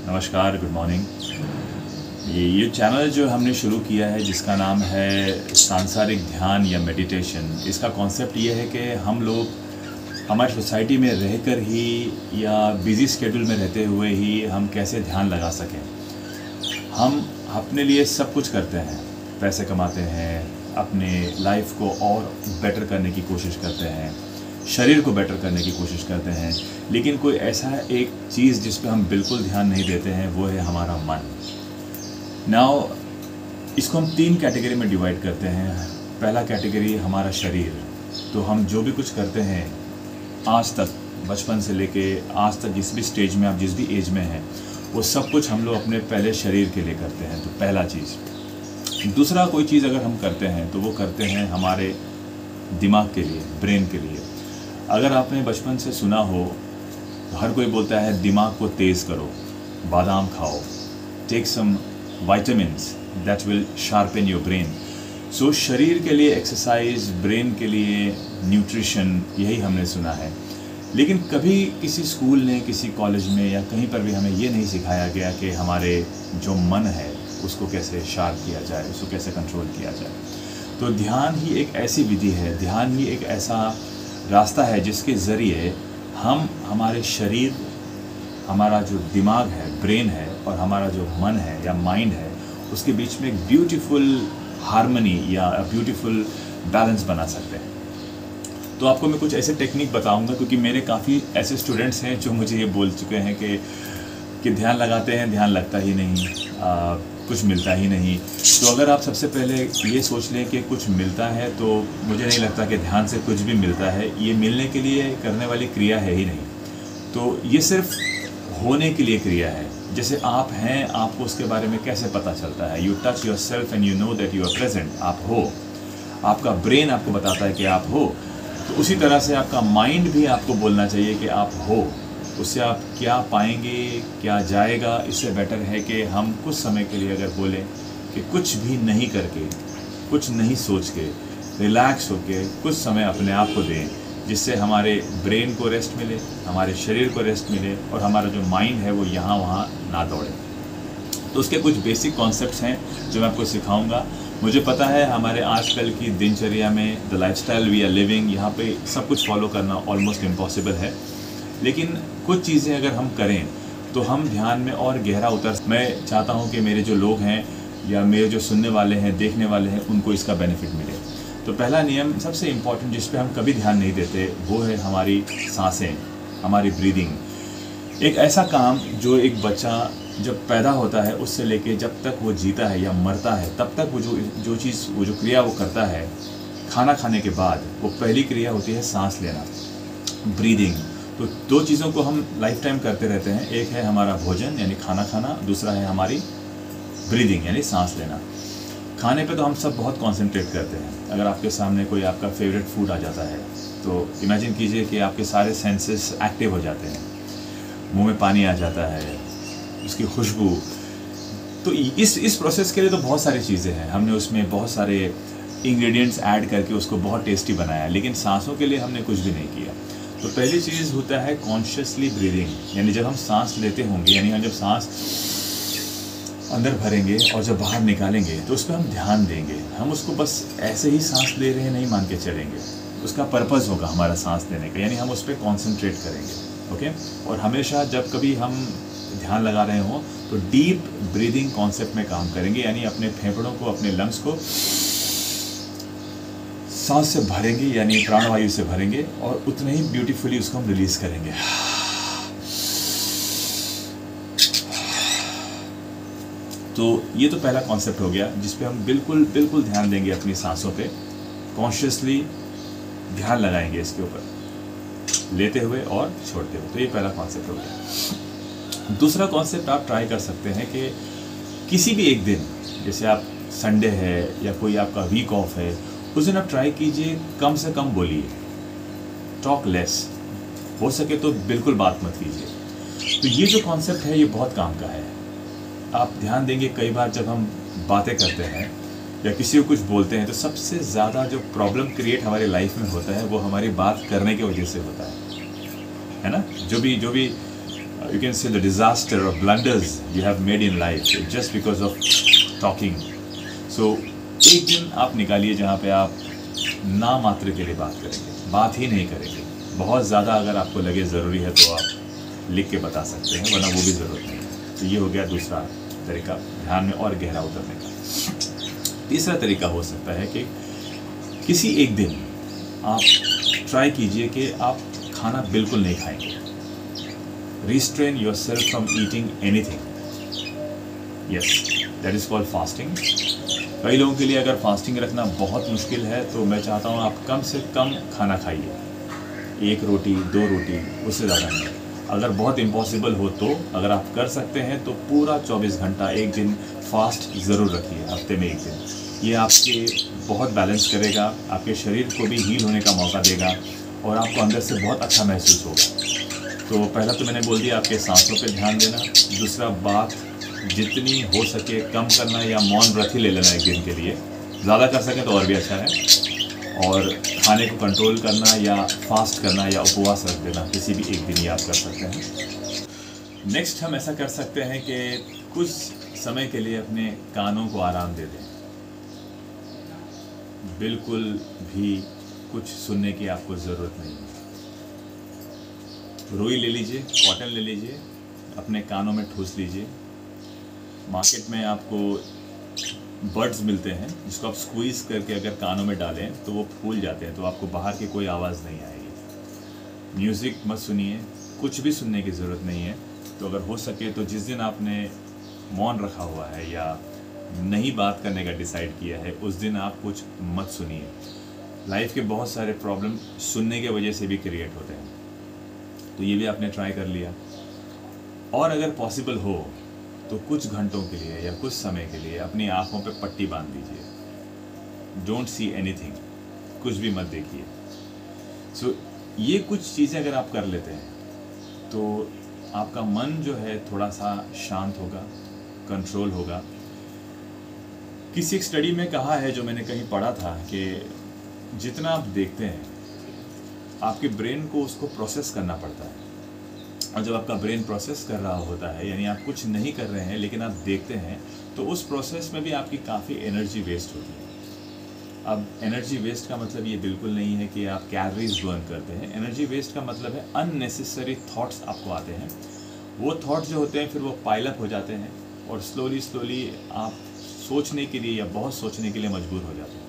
नमस्कार, good morning. ये channel जो हमने शुरू किया है जिसका नाम है सांसारिक ध्यान या मेडिटेशन, इसका कॉन्सेप्ट ये है कि हम लोग हमारी सोसाइटी में रहकर ही या बिज़ी स्केड्यूल में रहते हुए ही हम कैसे ध्यान लगा सकें। हम अपने लिए सब कुछ करते हैं, पैसे कमाते हैं, अपने लाइफ को और बेटर करने की कोशिश करते हैं, शरीर को बेटर करने की कोशिश करते हैं, लेकिन कोई ऐसा एक चीज़ जिस पे हम बिल्कुल ध्यान नहीं देते हैं, वो है हमारा मन। नाउ इसको हम 3 कैटेगरी में डिवाइड करते हैं। पहला कैटेगरी हमारा शरीर। तो हम जो भी कुछ करते हैं आज तक, बचपन से लेके आज तक जिस भी स्टेज में आप जिस भी एज में हैं, वो सब कुछ हम लोग अपने पहले शरीर के लिए करते हैं। तो पहला चीज़। दूसरा, कोई चीज़ अगर हम करते हैं तो वो करते हैं हमारे दिमाग के लिए, ब्रेन के लिए। अगर आपने बचपन से सुना हो, हर कोई बोलता है दिमाग को तेज़ करो, बादाम खाओ, take some vitamins that will sharpen your brain. So शरीर के लिए एक्सरसाइज, ब्रेन के लिए न्यूट्रिशन, यही हमने सुना है। लेकिन कभी किसी स्कूल ने, किसी कॉलेज में या कहीं पर भी हमें ये नहीं सिखाया गया कि हमारे जो मन है उसको कैसे शार्प किया जाए, उसको कैसे कंट्रोल किया जाए। तो ध्यान ही एक ऐसी विधि है, ध्यान ही एक ऐसा रास्ता है जिसके ज़रिए हम हमारे शरीर, हमारा जो दिमाग है, ब्रेन है, और हमारा जो मन है या माइंड है, उसके बीच में एक ब्यूटीफुल हार्मनी या ब्यूटीफुल बैलेंस बना सकते हैं। तो आपको मैं कुछ ऐसे टेक्निक बताऊंगा, क्योंकि मेरे काफ़ी ऐसे स्टूडेंट्स हैं जो मुझे ये बोल चुके हैं कि ध्यान लगाते हैं, ध्यान लगता ही नहीं, कुछ मिलता ही नहीं। तो अगर आप सबसे पहले ये सोच लें कि कुछ मिलता है, तो मुझे नहीं लगता कि ध्यान से कुछ भी मिलता है। ये मिलने के लिए करने वाली क्रिया है ही नहीं। तो ये सिर्फ होने के लिए क्रिया है। जैसे आप हैं, आपको उसके बारे में कैसे पता चलता है? You touch yourself and you know that you are present, आप हो। आपका ब्रेन आपको बताता है कि आप हो। तो उसी तरह से आपका माइंड भी आपको बोलना चाहिए कि आप हो। उससे आप क्या पाएंगे, क्या जाएगा, इससे बेटर है कि हम कुछ समय के लिए अगर बोलें कि कुछ भी नहीं करके, कुछ नहीं सोच के, रिलैक्स होके कुछ समय अपने आप को दें, जिससे हमारे ब्रेन को रेस्ट मिले, हमारे शरीर को रेस्ट मिले, और हमारा जो माइंड है वो यहाँ वहाँ ना दौड़े। तो उसके कुछ बेसिक कॉन्सेप्ट्स हैं जो मैं आपको सिखाऊंगा। मुझे पता है हमारे आजकल की दिनचर्या में, the lifestyle we are living, यहाँ पे सब कुछ फॉलो करना ऑलमोस्ट इम्पॉसिबल है। लेकिन कुछ चीज़ें अगर हम करें तो हम ध्यान में और गहरा उतर। मैं चाहता हूँ कि मेरे जो लोग हैं या मेरे जो सुनने वाले हैं, देखने वाले हैं, उनको इसका बेनिफिट मिले। तो पहला नियम, सबसे इम्पॉर्टेंट, जिस पे हम कभी ध्यान नहीं देते, वो है हमारी सांसें, हमारी ब्रीदिंग। एक ऐसा काम जो एक बच्चा जब पैदा होता है उससे लेके जब तक वो जीता है या मरता है, तब तक वो जो क्रिया वो करता है, खाना खाने के बाद, वो पहली क्रिया होती है सांस लेना, ब्रीदिंग। तो 2 चीज़ों को हम लाइफ टाइम करते रहते हैं। एक है हमारा भोजन यानी खाना खाना, दूसरा है हमारी ब्रीदिंग यानी सांस लेना। खाने पे तो हम सब बहुत कंसंट्रेट करते हैं। अगर आपके सामने कोई आपका फेवरेट फूड आ जाता है तो इमेजिन कीजिए कि आपके सारे सेंसेस एक्टिव हो जाते हैं, मुंह में पानी आ जाता है, उसकी खुशबू। तो इस प्रोसेस के लिए तो बहुत सारी चीज़ें हैं, हमने उसमें बहुत सारे इंग्रेडिएंट्स ऐड करके उसको बहुत टेस्टी बनाया, लेकिन सांसों के लिए हमने कुछ भी नहीं किया। तो पहली चीज़ होता है कॉन्शियसली ब्रीदिंग, यानी जब हम सांस लेते होंगे, यानी हम जब सांस अंदर भरेंगे और जब बाहर निकालेंगे तो उस पर हम ध्यान देंगे। हम उसको बस ऐसे ही सांस ले रहे हैं नहीं मान के चलेंगे, उसका पर्पज़ होगा हमारा सांस लेने का, यानी हम उस पर कॉन्सेंट्रेट करेंगे। ओके। और हमेशा जब कभी हम ध्यान लगा रहे हों तो डीप ब्रीदिंग कॉन्सेप्ट में काम करेंगे, यानी अपने फेफड़ों को, अपने लंग्स को सांस से भरेंगे, यानी प्राणवायु से भरेंगे, और उतने ही ब्यूटीफुली उसको हम रिलीज करेंगे। तो ये तो पहला कॉन्सेप्ट हो गया जिस पे हम बिल्कुल ध्यान देंगे, अपनी सांसों पे कॉन्शियसली ध्यान लगाएंगे, इसके ऊपर लेते हुए और छोड़ते हुए। तो ये पहला कॉन्सेप्ट हो गया। दूसरा कॉन्सेप्ट आप ट्राई कर सकते हैं कि किसी भी एक दिन, जैसे आप संडे है या कोई आपका वीक ऑफ है, उस दिन आप ट्राई कीजिए कम से कम बोलिए, टॉक लेस, हो सके तो बिल्कुल बात मत कीजिए। तो ये जो कॉन्सेप्ट है ये बहुत काम का है। आप ध्यान देंगे कई बार जब हम बातें करते हैं या किसी को कुछ बोलते हैं तो सबसे ज़्यादा जो प्रॉब्लम क्रिएट हमारी लाइफ में होता है वो हमारी बात करने की वजह से होता है ना। जो भी you can say the disaster or blunders you have made in life just because of talking. So एक दिन आप निकालिए जहाँ पे आप ना मात्र के लिए बात करेंगे, बात ही नहीं करेंगे. बहुत ज़्यादा अगर आपको लगे ज़रूरी है तो आप लिख के बता सकते हैं, वरना वो भी ज़रूरत नहीं है. तो ये हो गया दूसरा तरीका ध्यान में और गहरा उतरने का. तीसरा तरीका हो सकता है कि किसी एक दिन आप ट्राई कीजिए कि आप खाना बिल्कुल नहीं खाएंगे. Restrain yourself from eating anything. Yes, that is called fasting. कई लोगों के लिए अगर फास्टिंग रखना बहुत मुश्किल है तो मैं चाहता हूँ आप कम से कम खाना खाइए. 1 रोटी 2 रोटी, उससे ज़्यादा नहीं. अगर बहुत इम्पॉसिबल हो तो अगर आप कर सकते हैं तो पूरा 24 घंटा एक दिन फास्ट ज़रूर रखिए, हफ्ते में 1 दिन. ये आपके बहुत बैलेंस करेगा, आपके शरीर को भी हील होने का मौका देगा और आपको अंदर से बहुत अच्छा महसूस होगा. तो पहला तो मैंने बोल दिया आपके सांसों पे ध्यान देना. दूसरा बात जितनी हो सके कम करना या मौन व्रत ही ले लेना एक दिन के लिए. ज़्यादा कर सकें तो और भी अच्छा है. और खाने को कंट्रोल करना या फास्ट करना या उपवास रख देना, किसी भी एक दिन ही आप कर सकते हैं. नेक्स्ट हम ऐसा कर सकते हैं कि कुछ समय के लिए अपने कानों को आराम दे दें. बिल्कुल भी कुछ सुनने की आपको ज़रूरत नहीं है. रुई ले लीजिए, कॉटन ले लीजिए, अपने कानों में ठूस लीजिए. मार्केट में आपको बड्स मिलते हैं जिसको आप स्क्वीज़ करके अगर कानों में डालें तो वो फूल जाते हैं, तो आपको बाहर की कोई आवाज़ नहीं आएगी. म्यूज़िक मत सुनिए, कुछ भी सुनने की ज़रूरत नहीं है. तो अगर हो सके तो जिस दिन आपने मौन रखा हुआ है या नहीं बात करने का डिसाइड किया है उस दिन आप कुछ मत सुनिए. लाइफ के बहुत सारे प्रॉब्लम सुनने के वजह से भी क्रिएट होते हैं. तो ये भी आपने ट्राई कर लिया. और अगर पॉसिबल हो तो कुछ घंटों के लिए या कुछ समय के लिए अपनी आँखों पे पट्टी बांध दीजिए. डोंट सी एनीथिंग, कुछ भी मत देखिए. सो ये कुछ चीज़ें अगर आप कर लेते हैं तो आपका मन जो है थोड़ा सा शांत होगा, कंट्रोल होगा. किसी एक स्टडी में कहा है, जो मैंने कहीं पढ़ा था, कि जितना आप देखते हैं आपके ब्रेन को उसको प्रोसेस करना पड़ता है. और जब आपका ब्रेन प्रोसेस कर रहा होता है, यानी आप कुछ नहीं कर रहे हैं लेकिन आप देखते हैं, तो उस प्रोसेस में भी आपकी काफ़ी एनर्जी वेस्ट होती है. अब एनर्जी वेस्ट का मतलब ये बिल्कुल नहीं है कि आप कैलोरीज बर्न करते हैं. एनर्जी वेस्ट का मतलब है अननेसेसरी थॉट्स आपको आते हैं. वो थॉट्स जो होते हैं फिर वो पाइल अप हो जाते हैं और स्लोली आप सोचने के लिए या बहुत सोचने के लिए मजबूर हो जाते हैं.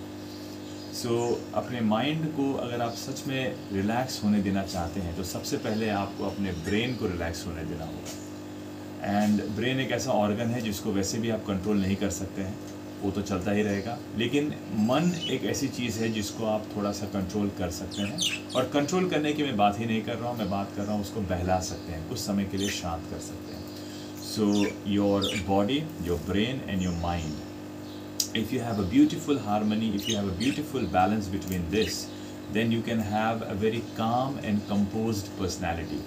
सो अपने माइंड को अगर आप सच में रिलैक्स होने देना चाहते हैं तो सबसे पहले आपको अपने ब्रेन को रिलैक्स होने देना होगा. एंड ब्रेन एक ऐसा ऑर्गन है जिसको वैसे भी आप कंट्रोल नहीं कर सकते हैं, वो तो चलता ही रहेगा. लेकिन मन एक ऐसी चीज़ है जिसको आप थोड़ा सा कंट्रोल कर सकते हैं. और कंट्रोल करने की मैं बात ही नहीं कर रहा हूँ, मैं बात कर रहा हूँ उसको बहला सकते हैं, कुछ समय के लिए शांत कर सकते हैं. So your body, your brain and your mind, if you have a beautiful harmony, if you have a beautiful balance between this, then you can have a very calm and composed personality.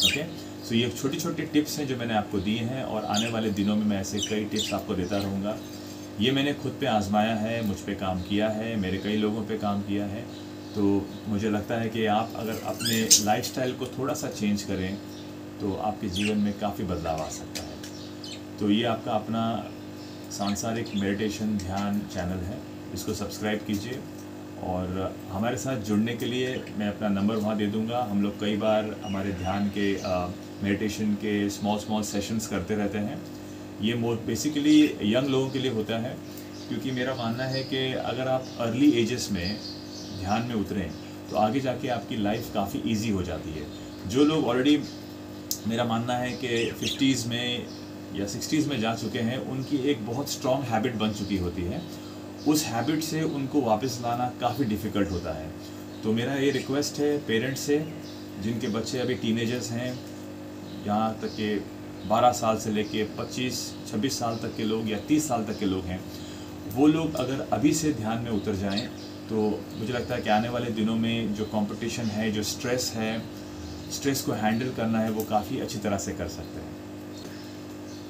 Okay? So ये छोटी छोटी tips हैं जो मैंने आपको दिए हैं और आने वाले दिनों में मैं ऐसे कई टिप्स आपको देता रहूँगा. ये मैंने खुद पे आजमाया है, मुझ पे काम किया है, मेरे कई लोगों पे काम किया है. तो मुझे लगता है कि आप अगर अपने लाइफस्टाइल को थोड़ा सा चेंज करें तो आपके जीवन में काफ़ी बदलाव आ सकता है. तो ये आपका अपना सांसारिक मेडिटेशन ध्यान चैनल है, इसको सब्सक्राइब कीजिए. और हमारे साथ जुड़ने के लिए मैं अपना नंबर वहाँ दे दूँगा. हम लोग कई बार हमारे ध्यान के मेडिटेशन के स्मॉल सेशंस करते रहते हैं. ये बेसिकली यंग लोगों के लिए होता है, क्योंकि मेरा मानना है कि अगर आप अर्ली एजेस में ध्यान में उतरें तो आगे जाके आपकी लाइफ काफ़ी इजी हो जाती है. जो लोग ऑलरेडी, मेरा मानना है कि 50s में या 60s में जा चुके हैं, उनकी एक बहुत स्ट्रॉन्ग हैबिट बन चुकी होती है. उस हैबिट से उनको वापस लाना काफ़ी डिफ़िकल्ट होता है. तो मेरा ये रिक्वेस्ट है पेरेंट्स से जिनके बच्चे अभी टीनेजर्स हैं, यहाँ तक कि 12 साल से लेके 25-26 साल तक के लोग या 30 साल तक के लोग हैं, वो लोग अगर अभी से ध्यान में उतर जाएं तो मुझे लगता है कि आने वाले दिनों में जो कंपटीशन है, जो स्ट्रेस है, स्ट्रेस को हैंडल करना है, वो काफ़ी अच्छी तरह से कर सकते हैं.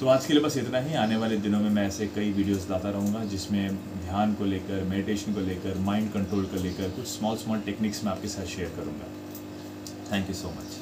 तो आज के लिए बस इतना ही. आने वाले दिनों में मैं ऐसे कई वीडियोस लाता रहूँगा जिसमें ध्यान को लेकर, मेडिटेशन को लेकर, माइंड कंट्रोल को लेकर कुछ स्मॉल टेक्निक्स मैं आपके साथ शेयर करूँगा. Thank you so much.